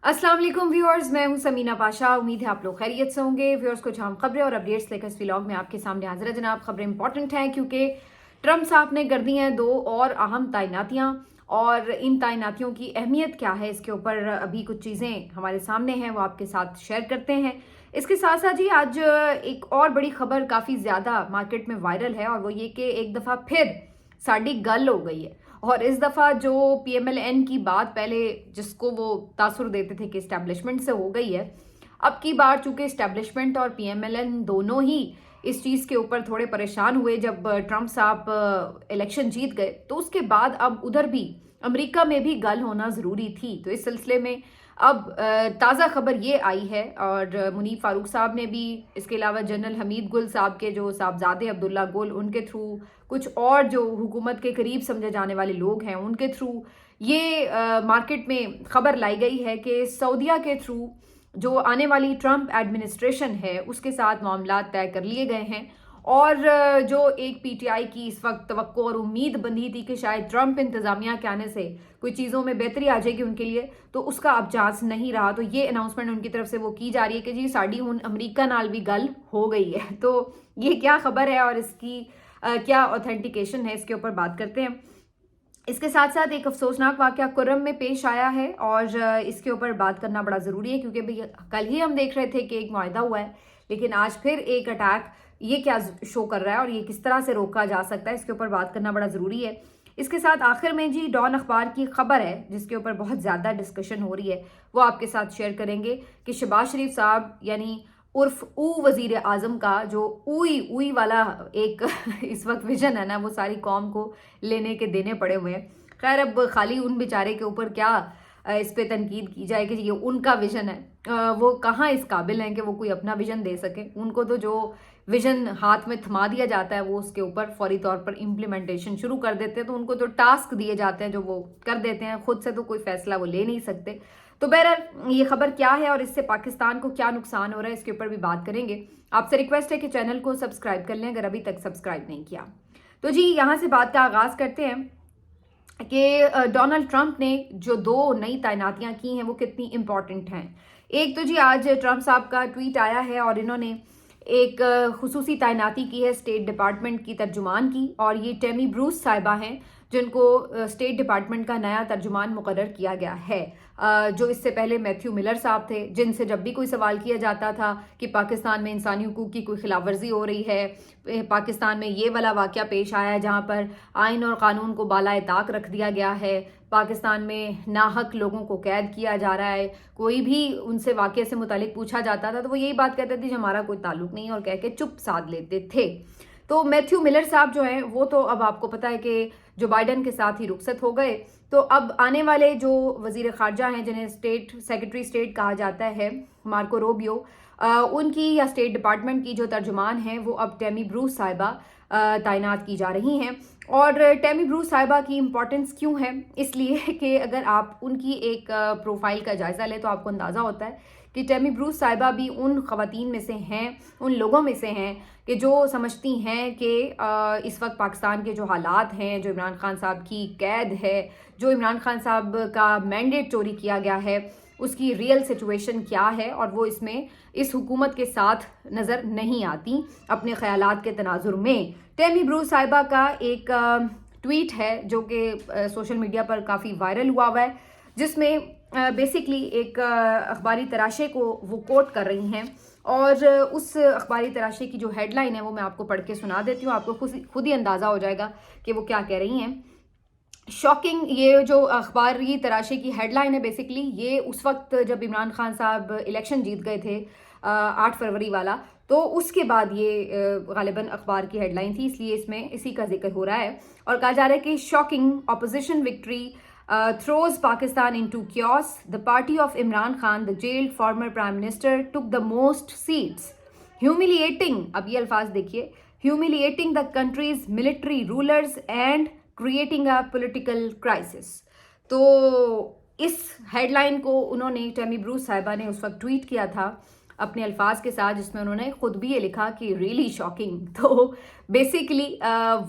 अस्सलाम वालेकुम व्यूअर्स, मैं हूं समीना पाशा। उम्मीद है आप लोग खैरियत से होंगे। व्यूअर्स, कुछ अहम खबरें और अपडेट्स लेकर इस व्लॉग में आपके सामने हाजिर है जनाब। खबरें इंपॉर्टेंट हैं क्योंकि ट्रंप साहब ने कर दी हैं 2 और अहम तैनातियां, और इन तैनातियों की अहमियत क्या है इसके ऊपर अभी कुछ चीज़ें हमारे सामने हैं, वो आपके साथ शेयर करते हैं। इसके साथ साथ जी आज एक और बड़ी खबर काफ़ी ज़्यादा मार्केट में वायरल है, और वो ये कि एक दफ़ा फिर साड़ी गल हो गई है। और इस दफ़ा जो पीएमएलएन की बात पहले जिसको वो तासुर देते थे कि इस्टेब्लिशमेंट से हो गई है, अब की बार चूंकि इस्टेब्लिशमेंट और पीएमएलएन दोनों ही इस चीज़ के ऊपर थोड़े परेशान हुए जब ट्रंप साहब इलेक्शन जीत गए, तो उसके बाद अब उधर भी अमेरिका में भी गल होना ज़रूरी थी। तो इस सिलसिले में अब ताज़ा खबर ये आई है, और मुनीर फारूक साहब ने भी, इसके अलावा जनरल हमीद गुल साहब के जो साहबजादे अब्दुल्ला गुल, उनके थ्रू, कुछ और जो हुकूमत के करीब समझे जाने वाले लोग हैं उनके थ्रू ये मार्केट में खबर लाई गई है कि सऊदीया के थ्रू जो आने वाली ट्रंप एडमिनिस्ट्रेशन है उसके साथ मामला तय कर लिए गए हैं। और जो एक पीटीआई की इस वक्त तवक्को और उम्मीद बंधी थी कि शायद ट्रंप इंतजामिया के आने से कोई चीज़ों में बेहतरी आ जाएगी उनके लिए, तो उसका अब चांस नहीं रहा। तो ये अनाउंसमेंट उनकी तरफ से वो की जा रही है कि जी साड़ी हुन अमेरिका नाल भी गल हो गई है। तो ये क्या खबर है और इसकी क्या ऑथेंटिकेशन है, इसके ऊपर बात करते हैं। इसके साथ साथ एक अफसोसनाक वाकया कुर्रम में पेश आया है, और इसके ऊपर बात करना बड़ा ज़रूरी है क्योंकि भाई कल ही हम देख रहे थे कि एक मुआहदा हुआ है, लेकिन आज फिर एक अटैक, ये क्या शो कर रहा है और ये किस तरह से रोका जा सकता है, इसके ऊपर बात करना बड़ा ज़रूरी है। इसके साथ आखिर में जी डॉन अखबार की खबर है जिसके ऊपर बहुत ज़्यादा डिस्कशन हो रही है, वो आपके साथ शेयर करेंगे कि शहबाज शरीफ साहब यानी उर्फ वजीर आजम का जो उई वाला एक इस वक्त विजन है ना, वो सारी कौम को लेने के देने पड़े हुए हैं। खैर, अब खाली उन बेचारे के ऊपर क्या इस पे तनकीद की जाए कि ये उनका विजन है, वो कहाँ इस काबिल हैं कि वो कोई अपना विजन दे सके। उनको तो जो विजन हाथ में थमा दिया जाता है वो उसके ऊपर फौरी तौर पर इम्प्लीमेंटेशन शुरू कर देते हैं। तो उनको तो टास्क दिए जाते हैं जो वो कर देते हैं, खुद से तो कोई फैसला वो ले नहीं सकते। तो बहरहाल ये खबर क्या है और इससे पाकिस्तान को क्या नुकसान हो रहा है, इसके ऊपर भी बात करेंगे। आपसे रिक्वेस्ट है कि चैनल को सब्सक्राइब कर लें अगर अभी तक सब्सक्राइब नहीं किया। तो जी यहाँ से बात का आगाज करते हैं कि डोनाल्ड ट्रंप ने जो 2 नई तैनातियां की हैं वो कितनी इंपॉर्टेंट हैं। एक तो जी आज ट्रंप साहब का ट्वीट आया है और इन्होंने एक खुसूसी तैनाती की है स्टेट डिपार्टमेंट की तर्जुमान की, और ये टेमी ब्रूस साहिबा हैं जिनको स्टेट डिपार्टमेंट का नया तर्जुमान मुकर्रर किया गया है। जो इससे पहले मैथ्यू मिलर साहब थे, जिनसे जब भी कोई सवाल किया जाता था कि पाकिस्तान में इंसानी हुकूक की कोई खिलाफ वर्जी हो रही है, पाकिस्तान में ये वाला वाक़या पेश आया है जहाँ पर आइन और कानून को बालाए ताक रख दिया गया है, पाकिस्तान में नाहक लोगों को कैद किया जा रहा है, कोई भी उनसे वाक़ये से मुतालिक पूछा जाता था तो वो यही बात कहते थे कि हमारा कोई ताल्लुक नहीं, और कह के चुप साध लेते थे। तो मैथ्यू मिलर साहब जो हैं वो तो अब आपको पता है कि जो बाइडन के साथ ही रुखसत हो गए। तो अब आने वाले जो वजीर खारजा हैं जिन्हें स्टेट सेक्रेटरी स्टेट कहा जाता है, मार्को रोबियो, उनकी या स्टेट डिपार्टमेंट की जो तर्जुमान हैं वो अब टेमी ब्रूस साहिबा तैनात की जा रही हैं। और टेमी ब्रूस साहिबा की इम्पोर्टेंस क्यों है, इसलिए कि अगर आप उनकी एक प्रोफाइल का जायज़ा लें तो आपको अंदाज़ा होता है कि टेमी ब्रूस साहिबा भी उन ख़वातीन में से हैं, उन लोगों में से हैं कि जो समझती हैं कि इस वक्त पाकिस्तान के जो हालात हैं, जो इमरान खान साहब की कैद है, जो इमरान खान साहब का मैंडेट चोरी किया गया है, उसकी रियल सिचुएशन क्या है, और वो इसमें इस हुकूमत के साथ नज़र नहीं आती अपने ख़यालात के तनाजुर में। टेमी ब्रूस साहिबा का एक ट्वीट है जो कि सोशल मीडिया पर काफ़ी वायरल हुआ है, जिसमें बेसिकली एक अखबारी तराशे को वो कोट कर रही हैं, और उस अखबारी तराशे की जो हेडलाइन है वो मैं आपको पढ़ के सुना देती हूँ, आपको खुद ही अंदाज़ा हो जाएगा कि वो क्या कह रही हैं। शॉकिंग, ये जो अखबारी तराशे की हेडलाइन है बेसिकली ये उस वक्त जब इमरान खान साहब इलेक्शन जीत गए थे 8 फरवरी वाला, तो उसके बाद ये गालिबन अखबार की हेडलाइन थी, इसलिए इसमें इसी का जिक्र हो रहा है। और कहा जा रहा है कि shocking opposition victory throws Pakistan into chaos. The party of Imran Khan, the jailed former prime minister, took the most seats. Humiliating, अब ये अल्फाज देखिए, humiliating the country's military rulers and creating a political crisis. तो इस headline को उन्होंने Temi Bruce साहिबा ने उस वक्त ट्वीट किया था अपने अल्फाज के साथ, जिसमें उन्होंने खुद भी ये लिखा कि रियली शॉकिंग। तो बेसिकली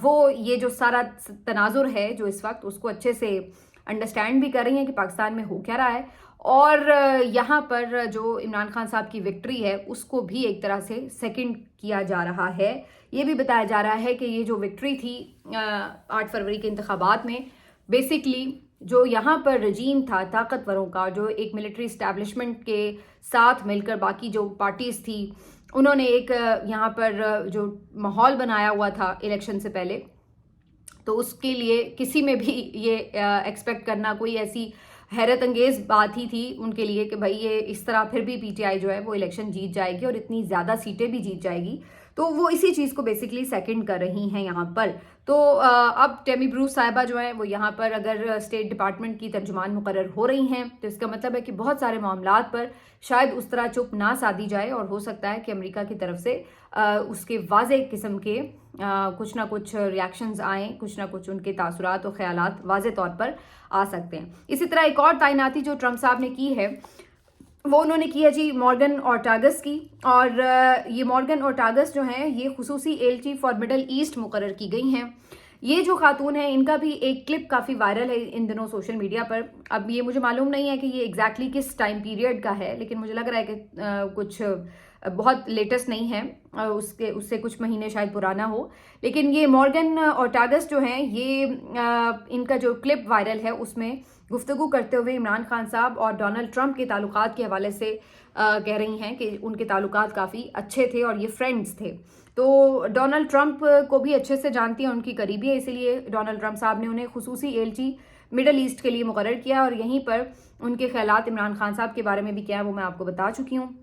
वो ये जो सारा तनाजुर है जो इस वक्त, उसको अच्छे से अंडरस्टैंड भी कर रही हैं कि पाकिस्तान में हो क्या रहा है, اور यहाँ पर जो इमरान खान साहब की विक्ट्री है उसको भी एक तरह से सेकंड किया जा रहा है। ये भी बताया जा रहा है कि ये जो विक्ट्री थी 8 फरवरी के इंतखाबात में, बेसिकली जो यहाँ पर रजीम था ताकतवरों का, जो एक मिलिट्री इस्टेब्लिशमेंट के साथ मिलकर बाकी जो पार्टीज़ थी उन्होंने एक यहाँ पर जो माहौल बनाया हुआ था इलेक्शन से पहले, तो उसके लिए किसी में भी ये एक्सपेक्ट करना कोई ऐसी हैरत अंगेज़ बात ही थी उनके लिए कि भाई ये इस तरह फिर भी पीटीआई जो है वो इलेक्शन जीत जाएगी और इतनी ज़्यादा सीटें भी जीत जाएगी। तो वो इसी चीज़ को बेसिकली सेकंड कर रही हैं यहाँ पर। तो अब टेमी ब्रूस साहिबा जो हैं वो यहाँ पर अगर स्टेट डिपार्टमेंट की तर्जुमान मुकर्रर हो रही हैं तो इसका मतलब है कि बहुत सारे मामलात पर शायद उस तरह चुप ना साधी जाए और हो सकता है कि अमेरिका की तरफ से उसके वाज़े किस्म के कुछ ना कुछ रिएक्शंस आएँ, कुछ ना कुछ उनके तासुरात और ख्यालात वाज़े तौर पर आ सकते हैं। इसी तरह एक और तैनाती जो ट्रंप साहब ने की है वो उन्होंने की है जी मॉर्गन ओर्टागस की, और ये मॉर्गन ओर्टागस जो हैं ये खुसूसी एलची फॉर मिडल ईस्ट मुकर्रर की गई हैं। ये जो खातून है इनका भी एक क्लिप काफ़ी वायरल है इन दिनों सोशल मीडिया पर। अब ये मुझे मालूम नहीं है कि ये एग्जैक्टली किस टाइम पीरियड का है, लेकिन मुझे लग रहा है कि कुछ बहुत लेटेस्ट नहीं है, उससे कुछ महीने शायद पुराना हो। लेकिन ये मॉर्गन ओर्टागस जो हैं ये इनका जो क्लिप वायरल है उसमें गुफ्तगू करते हुए इमरान खान साहब और डोनाल्ड ट्रंप के ताल्लुकात के हवाले से कह रही हैं कि उनके ताल्लुकात काफ़ी अच्छे थे और ये फ्रेंड्स थे। तो डोनाल्ड ट्रंप को भी अच्छे से जानती हैं, उनकी करीबी है, इसीलिए डोनाल्ड ट्रंप साहब ने उन्हें खुसूसी एलची मिडल ईस्ट के लिए मुकर्रर किया और यहीं पर उनके ख्यालात इमरान खान साहब के बारे में भी क्या है वो मैं आपको बता चुकी हूँ।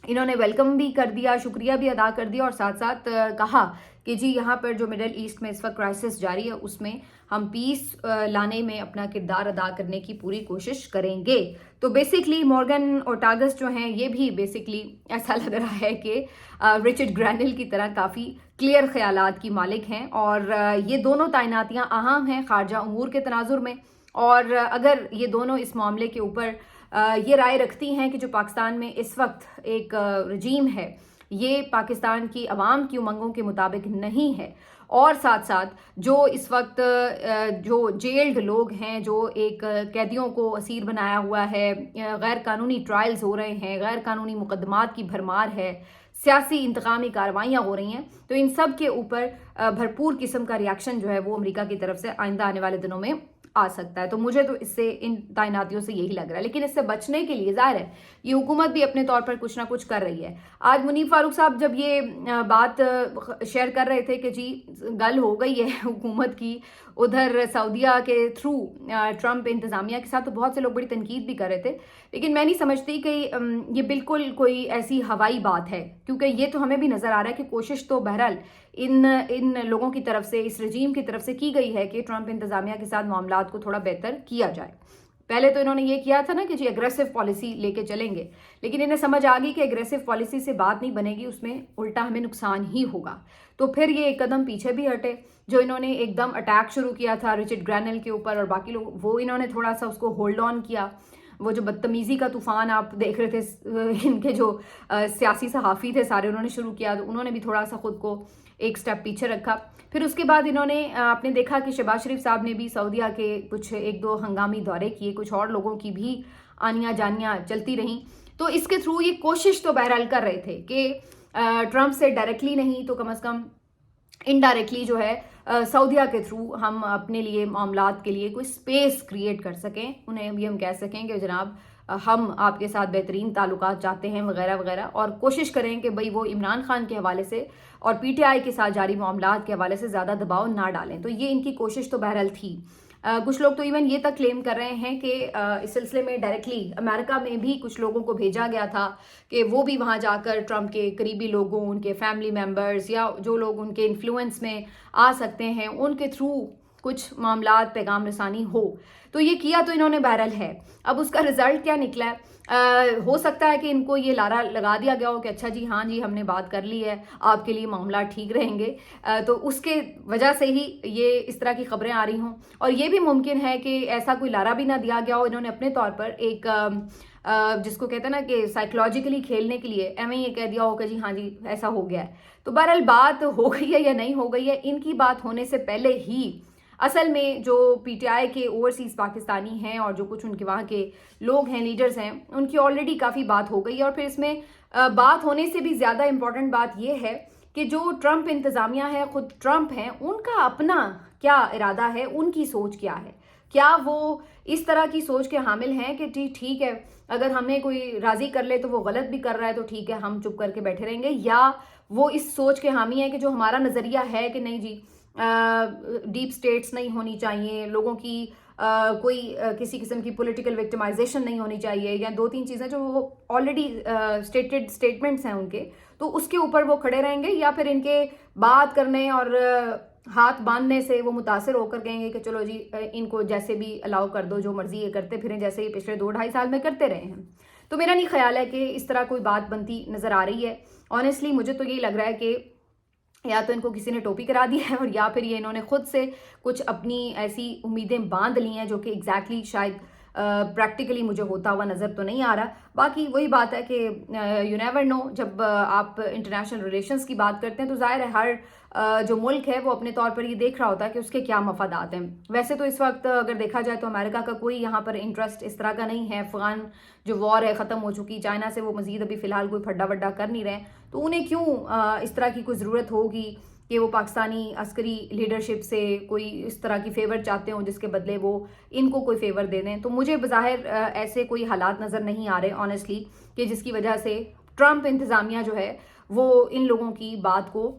इन्होंने वेलकम भी कर दिया, शुक्रिया भी अदा कर दिया और साथ साथ कहा कि जी यहाँ पर जो मिडल ईस्ट में इस वक्त क्राइसिस जारी है उसमें हम पीस लाने में अपना किरदार अदा करने की पूरी कोशिश करेंगे। तो बेसिकली मॉर्गन ओर्टागस जो हैं ये भी बेसिकली ऐसा लग रहा है कि रिचर्ड ग्रैनल की तरह काफ़ी क्लियर ख्यालात की मालिक हैं और ये दोनों तैनातियाँ अहम हैं खारजा उमूर के तनाजुर में। और अगर ये दोनों इस मामले के ऊपर ये राय रखती हैं कि जो पाकिस्तान में इस वक्त एक रजीम है ये पाकिस्तान की अवाम की उमंगों के मुताबिक नहीं है, और साथ साथ जो इस वक्त जो जेल्ड लोग हैं, जो एक कैदियों को असीर बनाया हुआ है, गैर कानूनी ट्रायल्स हो रहे हैं, गैर कानूनी मुकदमात की भरमार है, सियासी इंतकामी कार्रवाइयाँ हो रही हैं, तो इन सब के ऊपर भरपूर किस्म का रिएक्शन जो है वो अमेरिका की तरफ से आइंदा आने वाले दिनों में आ सकता है। तो मुझे तो इससे इन तैनातियों से यही लग रहा है, लेकिन इससे बचने के लिए ज़ाहिर है ये हुकूमत भी अपने तौर पर कुछ ना कुछ कर रही है। आज मुनीफ फारूक साहब जब ये बात शेयर कर रहे थे कि जी गल हो गई है हुकूमत की उधर सऊदीया के थ्रू ट्रंप इंतज़ामिया के साथ, तो बहुत से लोग बड़ी तनकीद भी कर रहे थे, लेकिन मैं नहीं समझती कि ये बिल्कुल कोई ऐसी हवाई बात है, क्योंकि ये तो हमें भी नज़र आ रहा है कि कोशिश तो बहरहाल इन लोगों की तरफ से, इस रजीम की तरफ से की गई है कि ट्रंप इंतज़ामिया के साथ मामलात को थोड़ा बेहतर किया जाए। पहले तो इन्होंने ये किया था ना कि जी एग्रेसिव पॉलिसी लेके चलेंगे, लेकिन इन्हें समझ आ गई कि एग्रेसिव पॉलिसी से बात नहीं बनेगी, उसमें उल्टा हमें नुकसान ही होगा। तो फिर ये एक कदम पीछे भी हटे। जो इन्होंने एकदम अटैक शुरू किया था रिचर्ड ग्रैनल के ऊपर और बाकी लोग, वो इन्होंने थोड़ा सा उसको होल्ड ऑन किया। वो जो बदतमीज़ी का तूफ़ान आप देख रहे थे इनके जो सियासी सहाफ़ी थे सारे, उन्होंने शुरू किया, तो उन्होंने भी थोड़ा सा ख़ुद को एक स्टेप पीछे रखा। फिर उसके बाद इन्होंने आपने देखा कि शहबाज शरीफ साहब ने भी सऊदीया के कुछ एक दो हंगामी दौरे किए, कुछ और लोगों की भी आनियाँ जानियाँ चलती रहीं। तो इसके थ्रू ये कोशिश तो बहरहाल कर रहे थे कि ट्रंप से डायरेक्टली नहीं तो कम से कम इनडायरेक्टली जो है सऊदीया के थ्रू हम अपने लिए मामलात के लिए कोई स्पेस क्रिएट कर सकें, उन्हें भी हम कह सकें कि जनाब हम आपके साथ बेहतरीन ताल्लुकात चाहते हैं वगैरह वगैरह, और कोशिश करें कि भाई वो इमरान खान के हवाले से और पीटीआई के साथ जारी मामलात के हवाले से ज़्यादा दबाव ना डालें। तो ये इनकी कोशिश तो बहरहाल थी। कुछ लोग तो इवन ये तक क्लेम कर रहे हैं कि इस सिलसिले में डायरेक्टली अमेरिका में भी कुछ लोगों को भेजा गया था कि वो भी वहाँ जाकर ट्रंप के करीबी लोगों, उनके फैमिली मेम्बर्स या जो लोग उनके इन्फ्लुएंस में आ सकते हैं उनके थ्रू कुछ मामलात पैगाम रसानी हो। तो ये किया तो इन्होंने बहरहाल है। अब उसका रिजल्ट क्या निकला है? हो सकता है कि इनको ये लारा लगा दिया गया हो कि अच्छा जी हाँ जी हमने बात कर ली है, आपके लिए मामला ठीक रहेंगे, तो उसके वजह से ही ये इस तरह की खबरें आ रही हों। और ये भी मुमकिन है कि ऐसा कोई लारा भी ना दिया गया हो, इन्होंने अपने तौर पर एक जिसको कहते हैं ना कि साइकोलॉजिकली खेलने के लिए एवं ये कह दिया हो कि जी हाँ जी ऐसा हो गया है। तो बहरहाल बात हो गई है या नहीं हो गई है, इनकी बात होने से पहले ही اصل میں جو پی ٹی آئی کے اوورسیز پاکستانی ہیں اور جو کچھ ان کے وہاں کے لوگ ہیں، لیڈرز ہیں، ان کی آلریڈی کافی بات ہو گئی ہے. اور پھر اس میں بات ہونے سے بھی زیادہ امپورٹنٹ بات یہ ہے کہ جو ٹرمپ انتظامیہ ہے، خود ٹرمپ ہیں، ان کا اپنا کیا ارادہ ہے، ان کی سوچ کیا ہے. کیا وہ اس طرح کی سوچ کے حامل ہیں کہ ٹھیک ہے، اگر ہمیں کوئی راضی کر لے تو وہ غلط بھی کر رہا ہے تو ٹھیک ہے، ہم چپ کر کے بیٹھے رہیں گے، یا وہ اس سوچ کے حامی ہے کہ جو ہمارا نظریہ ہے کہ نہیں جی ڈیپ سٹیٹس نہیں ہونی چاہیے، لوگوں کی کوئی کسی قسم کی پولیٹیکل وکٹمائزیشن نہیں ہونی چاہیے، یا دو تین چیزیں جو وہ آلریڈی اسٹیٹمنٹس ہیں ان کے، تو اس کے اوپر وہ کھڑے رہیں گے، یا پھر ان کے بات کرنے اور ہاتھ باندھنے سے وہ متاثر ہو کر کہیں گے کہ چلو جی ان کو جیسے بھی الاؤ کر دو، جو مرضی یہ کرتے پھریں، جیسے یہ پچھلے 2-2.5 سال میں کرتے رہے ہیں. تو میرا نہیں خیال ہے کہ اس طرح کوئی بات بنتی نظر آ رہی ہے. آنیسٹلی مجھے تو یہی لگ رہا ہے کہ یا تو ان کو کسی نے ٹوپی کرا دی ہے، اور یا پھر یہ انہوں نے خود سے کچھ اپنی ایسی امیدیں باندھ لی ہیں جو کہ ایگزیکٹلی شاید پریکٹیکلی مجھے ہوتا ہوا نظر تو نہیں آ رہا. باقی وہی بات ہے کہ یو نیور نو، جب آپ انٹرنیشنل ریلیشنز کی بات کرتے ہیں تو ظاہر ہے ہر جو ملک ہے وہ اپنے طور پر یہ دیکھ رہا ہوتا ہے کہ اس کے کیا مفادات ہیں. ویسے تو اس وقت اگر دیکھا جائے تو امریکہ کا کوئی یہاں پر انٹرسٹ اس طرح کا نہیں ہے. افغان جو وار ہے ختم ہو چکی، چائنا سے وہ مزید ابھی فی الحال کوئی پھڈا وڈا کر نہیں رہے، تو انہیں کیوں اس طرح کی کوئی ضرورت ہوگی کہ وہ پاکستانی عسکری لیڈرشپ سے کوئی اس طرح کی فیور چاہتے ہوں جس کے بدلے وہ ان کو کوئی فیور دے دیں. تو مجھے بظاہر ایسے کوئی حالات نظر نہیں آ رہے آنیسٹلی کہ جس کی وجہ سے ٹرمپ انتظامیہ جو ہے وہ ان لوگوں کی بات کو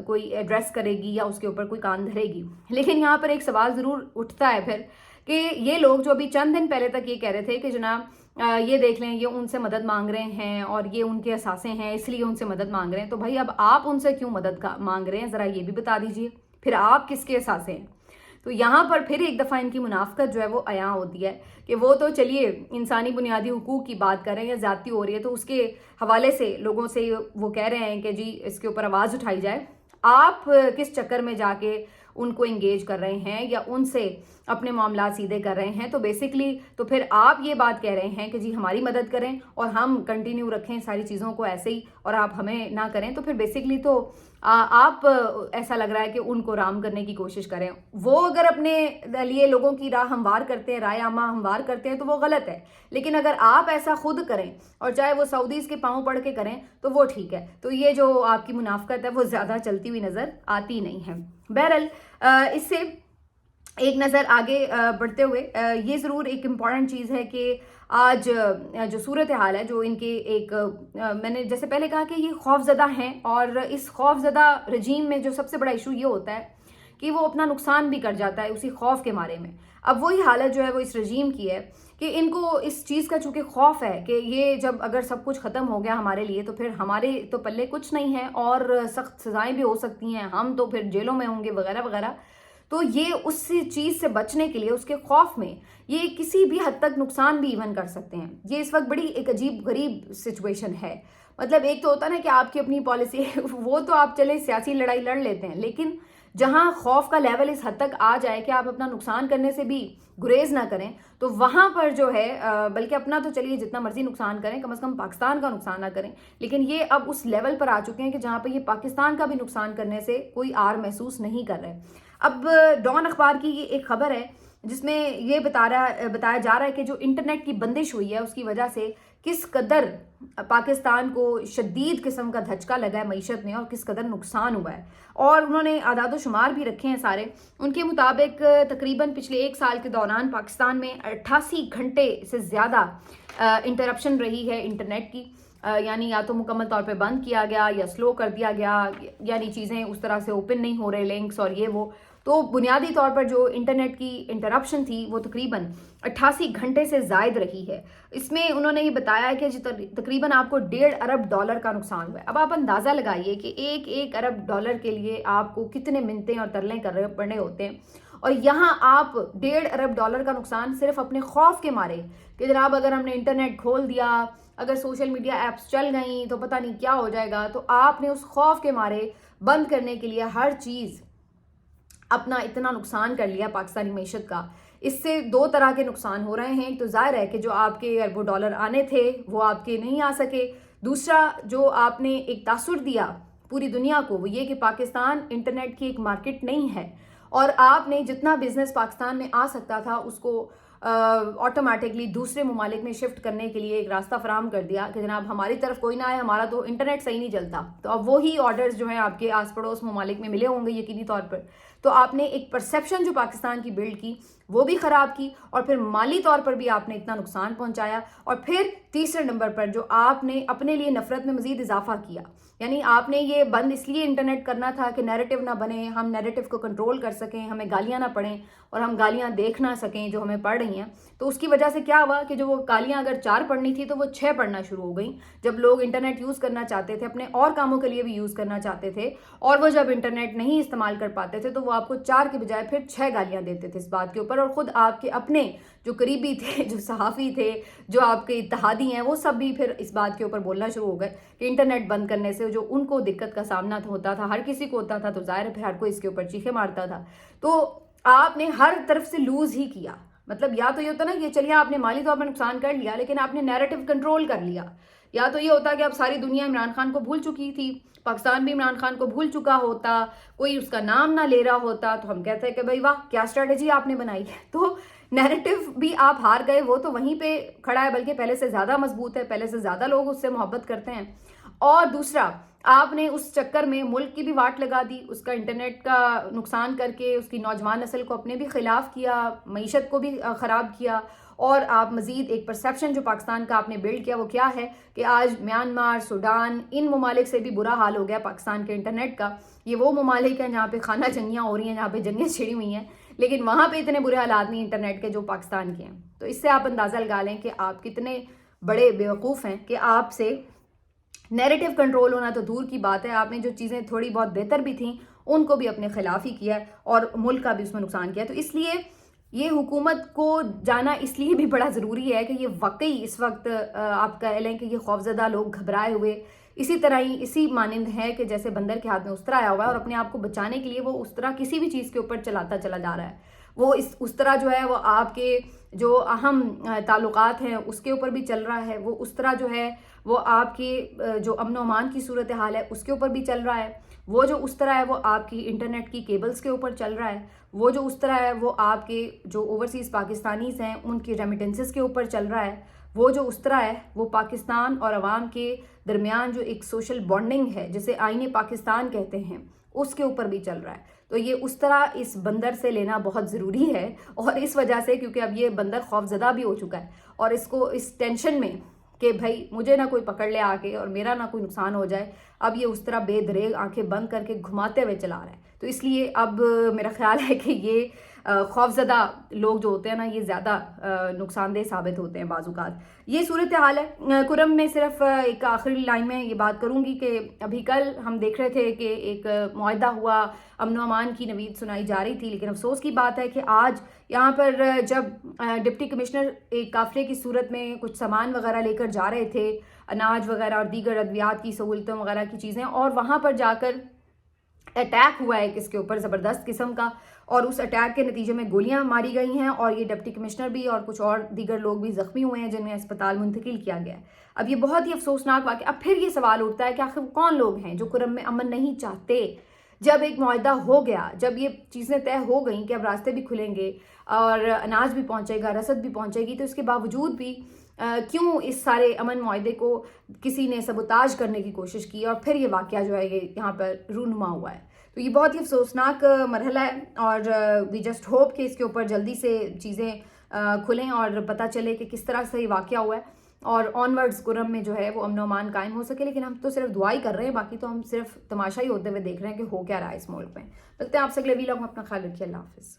کوئی ایڈریس کرے گی یا اس کے اوپر کوئی کان دھرے گی. لیکن یہاں پر ایک سوال ضرور اٹھتا ہے پھر کہ یہ لوگ جو ابھی چند دن پہلے تک یہ کہہ رہے تھے کہ جناب یہ دیکھ لیں یہ ان سے مدد مانگ رہے ہیں اور یہ ان کے اثاثے ہیں اس لیے ان سے مدد مانگ رہے ہیں، تو بھائی اب آپ ان سے کیوں مدد مانگ رہے ہیں، ذرا یہ بھی بتا دیجئے. پھر آپ کس کے اثاثے ہیں؟ تو یہاں پر پھر ایک دفعہ ان کی منافقت جو ہے وہ عیاں ہوتی ہے کہ وہ تو چلیے انسانی بنیادی حقوق کی بات کر رہے ہیں یا زیادتی ہو رہی ہے تو اس کے حوالے سے لوگوں سے وہ کہہ رہے ہیں کہ جی اس کے اوپر آواز اٹھائی جائے. آپ کس چکر میں جا کے ان کو انگیج کر رہے ہیں یا ان سے اپنے معاملات سیدھے کر رہے ہیں؟ تو بیسکلی تو پھر آپ یہ بات کہہ رہے ہیں کہ جی ہماری مدد کریں اور ہم کنٹینیو رکھیں ساری چیزوں کو ایسے ہی اور آپ ہمیں نہ کریں. تو پھر بیسکلی تو آپ ایسا لگ رہا ہے کہ ان کو رام کرنے کی کوشش کریں. وہ اگر اپنے لیے لوگوں کی راہ ہموار کرتے ہیں، رائے عامہ ہموار کرتے ہیں تو وہ غلط ہے، لیکن اگر آپ ایسا خود کریں اور چاہے وہ سعودیز کے پاؤں پڑھ کے کریں تو وہ ٹھیک ہے. تو یہ جو آپ کی منافقت ہے وہ زیادہ چلتی ہوئی نظر آتی نہیں ہے. بہرحال اس سے ایک نظر آگے بڑھتے ہوئے یہ ضرور ایک امپورٹنٹ چیز ہے کہ آج جو صورتحال ہے جو ان کے ایک میں نے جیسے پہلے کہا کہ یہ خوف زدہ ہیں، اور اس خوف زدہ رجیم میں جو سب سے بڑا ایشو یہ ہوتا ہے کہ وہ اپنا نقصان بھی کر جاتا ہے اسی خوف کے مارے میں. اب وہی حالت جو ہے وہ اس رجیم کی ہے کہ ان کو اس چیز کا چونکہ خوف ہے کہ یہ جب اگر سب کچھ ختم ہو گیا ہمارے لیے تو پھر ہمارے تو پلے کچھ نہیں ہے اور سخت سزائیں بھی ہو سکتی ہیں، ہم تو پھر جیلوں میں ہوں گے وغیرہ وغیرہ. تو یہ اس چیز سے بچنے کے لیے اس کے خوف میں یہ کسی بھی حد تک نقصان بھی ایون کر سکتے ہیں. یہ اس وقت بڑی ایک عجیب غریب سچویشن ہے. مطلب ایک تو ہوتا نا کہ آپ کی اپنی پالیسی وہ تو آپ چلے سیاسی لڑائی لڑ لیتے ہیں، لیکن جہاں خوف کا لیول اس حد تک آ جائے کہ آپ اپنا نقصان کرنے سے بھی گریز نہ کریں، تو وہاں پر جو ہے بلکہ اپنا تو چلیے جتنا مرضی نقصان کریں، کم از کم پاکستان کا نقصان نہ کریں. لیکن یہ اب اس لیول پر آ چکے ہیں کہ جہاں پہ یہ پاکستان کا بھی نقصان کرنے سے کوئی آر محسوس نہیں کر رہے. اب ڈان اخبار کی یہ ایک خبر ہے جس میں یہ بتایا جا رہا ہے کہ جو انٹرنیٹ کی بندش ہوئی ہے اس کی وجہ سے کس قدر پاکستان کو شدید قسم کا دھچکا لگا ہے معیشت میں اور کس قدر نقصان ہوا ہے. اور انہوں نے اعداد و شمار بھی رکھے ہیں سارے. ان کے مطابق تقریباً پچھلے 1 سال کے دوران پاکستان میں 88 گھنٹے سے زیادہ انٹرپشن رہی ہے انٹرنیٹ کی، یعنی یا تو مکمل طور پہ بند کیا گیا یا سلو کر دیا گیا، یعنی چیزیں اس طرح سے اوپن نہیں ہو رہے لنکس اور یہ وہ. تو بنیادی طور پر جو انٹرنیٹ کی انٹرپشن تھی وہ تقریباً 88 گھنٹے سے زائد رہی ہے. اس میں انہوں نے یہ بتایا ہے کہ تقریباً آپ کو $1.5 ارب کا نقصان ہوا ہے. اب آپ اندازہ لگائیے کہ $1 ارب کے لیے آپ کو کتنے منتیں اور ترلے کرنے پڑنے ہوتے ہیں، اور یہاں آپ $1.5 ارب کا نقصان صرف اپنے خوف کے مارے کہ جناب اگر ہم نے انٹرنیٹ کھول دیا، اگر سوشل میڈیا ایپس چل گئیں تو پتہ نہیں کیا ہو جائے گا، تو آپ نے اس خوف کے مارے بند کرنے کے لیے ہر چیز اپنا اتنا نقصان کر لیا پاکستانی معیشت کا. اس سے 2 طرح کے نقصان ہو رہے ہیں. ایک تو ظاہر ہے کہ جو آپ کے اربوں ڈالر آنے تھے وہ آپ کے نہیں آ سکے. دوسرا جو آپ نے ایک تاثر دیا پوری دنیا کو وہ یہ کہ پاکستان انٹرنیٹ کی ایک مارکیٹ نہیں ہے، اور آپ نے جتنا بزنس پاکستان میں آ سکتا تھا اس کو آٹومیٹکلی دوسرے ممالک میں شفٹ کرنے کے لیے ایک راستہ فراہم کر دیا کہ جناب ہماری طرف کوئی نہ آئے, ہمارا تو انٹرنیٹ صحیح نہیں چلتا. تو اب وہی آرڈرز جو ہیں آپ کے آس پڑوس ممالک میں ملے ہوں گے یقینی طور پر. تو آپ نے ایک پرسیپشن جو پاکستان کی بلڈ کی وہ بھی خراب کی, اور پھر مالی طور پر بھی آپ نے اتنا نقصان پہنچایا, اور پھر تیسرے نمبر پر جو آپ نے اپنے لیے نفرت میں مزید اضافہ کیا. یعنی آپ نے یہ بند اس لیے انٹرنیٹ کرنا تھا کہ نیریٹو نہ بنے, ہم نیریٹو کو کنٹرول کر سکیں, ہمیں گالیاں نہ پڑیں اور ہم گالیاں دیکھ نہ سکیں جو ہمیں پڑھ رہی ہیں. تو اس کی وجہ سے کیا ہوا کہ جو وہ گالیاں اگر 4 پڑھنی تھی تو وہ 6 پڑھنا شروع ہو گئیں. جب لوگ انٹرنیٹ یوز کرنا چاہتے تھے, اپنے اور کاموں کے لیے بھی یوز کرنا چاہتے تھے, اور وہ جب انٹرنیٹ نہیں استعمال کر پاتے تھے تو وہ آپ کو 4 کے بجائے پھر 6 گالیاں دیتے تھے اس بات کے اوپر. اور خود آپ کے اپنے جو قریبی تھے, جو صحافی تھے, جو آپ کے اتحادی ہیں, وہ سب بھی پھر اس بات کے اوپر بولنا شروع ہو گئے کہ انٹرنیٹ بند کرنے سے جو ان کو دقت کا سامنا ہوتا تھا, ہر کسی کو ہوتا تھا, تو ظاہر ہے پھر ہر کوئی اس کے اوپر چیخے مارتا تھا. تو آپ نے ہر طرف سے لوز ہی کیا. مطلب یا تو یہ ہوتا نا کہ چلیے آپ نے مالی طور پر نقصان کر لیا لیکن آپ نے نیریٹو کنٹرول کر لیا, یا تو یہ ہوتا کہ اب ساری دنیا عمران خان کو بھول چکی تھی, پاکستان بھی عمران خان کو بھول چکا ہوتا, کوئی اس کا نام نہ لے رہا ہوتا, تو ہم کہتے ہیں کہ بھائی واہ کیا اسٹریٹجی آپ نے بنائی. تو نیریٹو بھی آپ ہار گئے, وہ تو وہیں پہ کھڑا ہے, بلکہ پہلے سے زیادہ مضبوط ہے, پہلے سے زیادہ لوگ اس سے محبت کرتے ہیں. اور دوسرا, آپ نے اس چکر میں ملک کی بھی واٹ لگا دی, اس کا انٹرنیٹ کا نقصان کر کے اس کی نوجوان نسل کو اپنے بھی خلاف کیا, معیشت کو بھی خراب کیا. اور آپ مزید ایک پرسیپشن جو پاکستان کا آپ نے بلڈ کیا وہ کیا ہے کہ آج میانمار, سوڈان, ان ممالک سے بھی برا حال ہو گیا پاکستان کے انٹرنیٹ کا. یہ وہ ممالک ہیں جہاں پہ خانہ جنگیاں ہو رہی ہیں, جہاں پہ جنگیں چھڑی ہوئی ہیں, لیکن وہاں پہ اتنے برے حالات نہیں انٹرنیٹ کے جو پاکستان کے ہیں. تو اس سے آپ اندازہ لگا لیں کہ آپ کتنے بڑے بیوقوف ہیں کہ آپ سے نیریٹو کنٹرول ہونا تو دور کی بات ہے, آپ نے جو چیزیں تھوڑی بہت بہتر بھی تھیں ان کو بھی اپنے خلاف ہی کیا اور ملک کا بھی اس میں نقصان کیا. تو اس لیے یہ حکومت کو جانا اس لیے بھی بڑا ضروری ہے کہ یہ واقعی اس وقت آپ کہہ لیں کہ یہ خوفزدہ لوگ گھبرائے ہوئے اسی طرح ہی اسی مانند ہے کہ جیسے بندر کے ہاتھ میں استرا آیا ہوا ہے, اور اپنے آپ کو بچانے کے لیے وہ استرا کسی بھی چیز کے اوپر چلاتا چلا جا رہا ہے. وہ اس طرح جو ہے وہ آپ کے جو اہم تعلقات ہیں اس کے اوپر بھی چل رہا ہے, وہ اس طرح جو ہے وہ آپ کی جو امن و امان کی صورتحال ہے اس کے اوپر بھی چل رہا ہے, وہ جو اس طرح ہے وہ آپ کی انٹرنیٹ کی کیبلز کے اوپر چل رہا ہے, وہ جو اس طرح ہے وہ آپ کے جو اوورسیز پاکستانیز ہیں ان کی ریمیٹنسز کے اوپر چل رہا ہے, وہ جو اس طرح ہے وہ پاکستان اور عوام کے درمیان جو ایک سوشل بانڈنگ ہے جسے آئین پاکستان کہتے ہیں اس کے اوپر بھی چل رہا ہے. تو یہ اس طرح اس بندر سے لینا بہت ضروری ہے, اور اس وجہ سے کیونکہ اب یہ بندر خوفزدہ بھی ہو چکا ہے, اور اس کو اس ٹینشن میں کہ بھائی مجھے نہ کوئی پکڑ لے آ کے اور میرا نہ کوئی نقصان ہو جائے, اب یہ اس طرح بے دریغ آنکھیں بند کر کے گھماتے ہوئے چلا رہا ہے. تو اس لیے اب میرا خیال ہے کہ یہ خوفزدہ لوگ جو ہوتے ہیں نا یہ زیادہ نقصان دہ ثابت ہوتے ہیں بعض اوقات. یہ صورتحال ہے. کرم میں صرف ایک آخری لائن میں یہ بات کروں گی کہ ابھی کل ہم دیکھ رہے تھے کہ ایک معاہدہ ہوا, امن و امان کی نوید سنائی جا رہی تھی, لیکن افسوس کی بات ہے کہ آج یہاں پر جب ڈپٹی کمشنر ایک قافلے کی صورت میں کچھ سامان وغیرہ لے کر جا رہے تھے, اناج وغیرہ اور دیگر ادویات کی سہولتوں وغیرہ کی چیزیں, اور وہاں پر جا کر اٹیک ہوا ہے اس کے اوپر زبردست قسم کا, اور اس اٹیک کے نتیجے میں گولیاں ماری گئی ہیں, اور یہ ڈپٹی کمشنر بھی اور کچھ اور دیگر لوگ بھی زخمی ہوئے ہیں جنہیں اسپتال منتقل کیا گیا ہے. اب یہ بہت ہی افسوسناک واقعہ. اب پھر یہ سوال اٹھتا ہے کہ آخر کون لوگ ہیں جو کرم میں امن نہیں چاہتے؟ جب ایک معاہدہ ہو گیا, جب یہ چیزیں طے ہو گئیں کہ اب راستے بھی کھلیں گے اور اناج بھی پہنچے گا, رسد بھی پہنچے گی, تو اس کے باوجود بھی کیوں اس سارے امن معاہدے کو کسی نے سبوتاج کرنے کی کوشش کی, اور پھر یہ واقعہ جو ہے یہ یہاں پر رونما ہوا ہے. تو یہ بہت ہی افسوسناک مرحلہ ہے, اور وی جسٹ ہوپ کہ اس کے اوپر جلدی سے چیزیں کھلیں اور پتہ چلے کہ کس طرح سے یہ واقعہ ہوا ہے, اور آن ورڈز کرم میں جو ہے وہ امن و امان قائم ہو سکے. لیکن ہم تو صرف دعا ہی کر رہے ہیں, باقی تو ہم صرف تماشا ہی ہوتے ہوئے دیکھ رہے ہیں کہ ہو کیا رہا ہے اس ملک میں. لگتے ہیں آپ سے اگلے ویلاگ میں. اپنا خیال رکھیے. اللہ حافظ.